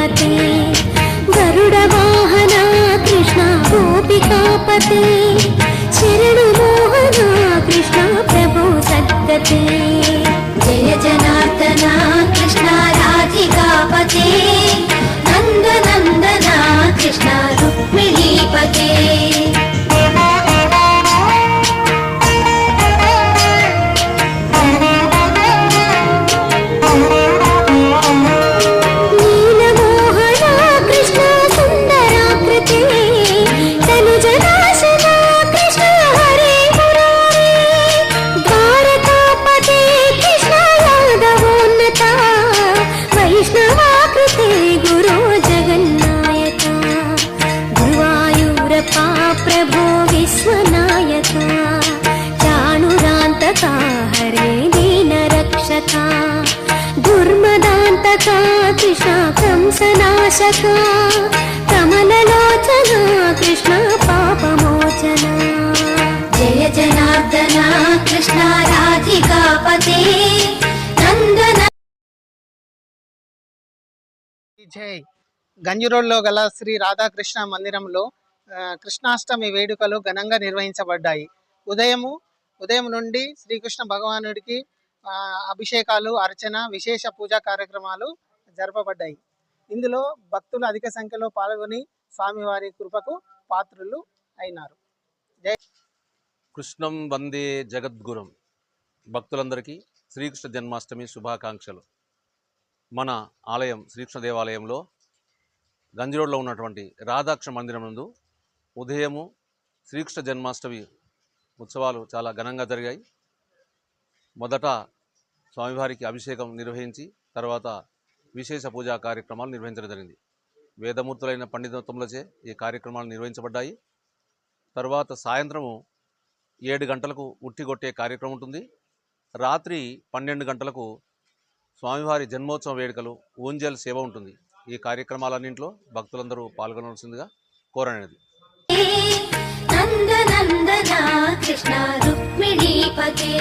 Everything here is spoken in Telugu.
శ్రీపతే గరుడ వాహన కృష్ణ గోపికాపతే శరణు మోహన కృష్ణ ప్రభు సద్గతే జయ జనార్దన కృష్ణ రాధికాపతే నందనందన కృష్ణ రుక్మిణీపతే प्रभो विश्वनायका चाणुरान्तका हरे दीनरक्षका दुर्मदान्तका कृष्ण कंसनाशका कमललोचना कृष्ण पापमोचना जय जनार्दना कृष्ण राधिकापते नन्दन జై గంజిరోడ్లో గల శ్రీ రాధాకృష్ణ మందిరంలో కృష్ణాష్టమి వేడుకలు ఘనంగా నిర్వహించబడ్డాయి. ఉదయం నుండి శ్రీకృష్ణ భగవానుడికి అభిషేకాలు, అర్చన, విశేష పూజా కార్యక్రమాలు జరపబడ్డాయి. ఇందులో భక్తులు అధిక సంఖ్యలో పాల్గొని స్వామివారి కృపకు పాత్రులు అయినారు. జై కృష్ణం వందే జగద్గురం. భక్తులందరికీ శ్రీకృష్ణ జన్మాష్టమి శుభాకాంక్షలు. మన ఆలయం శ్రీకృష్ణ దేవాలయంలో గంజిరోడ్లో ఉన్నటువంటి రాధాకృష్ణ మందిరం నందు ఉదయము శ్రీకృష్ణ జన్మాష్టమి ఉత్సవాలు చాలా ఘనంగా జరిగాయి. మొదట స్వామివారికి అభిషేకం నిర్వహించి తర్వాత విశేష పూజా కార్యక్రమాలు నిర్వహించడం జరిగింది. వేదమూర్తులైన పండితోత్తములచే ఈ కార్యక్రమాలు నిర్వహించబడ్డాయి. తర్వాత సాయంత్రము 7 గంటలకు ఉట్టిగొట్టే కార్యక్రమం ఉంటుంది. రాత్రి 12 గంటలకు స్వామివారి జన్మోత్సవ వేడుకలు, ఊంజల్ సేవ ఉంటుంది. ఈ కార్యక్రమాలన్నింటిలో భక్తులందరూ పాల్గొనవలసిందిగా కోరనేది. నందనందన కృష్ణ రుక్మిణీపతే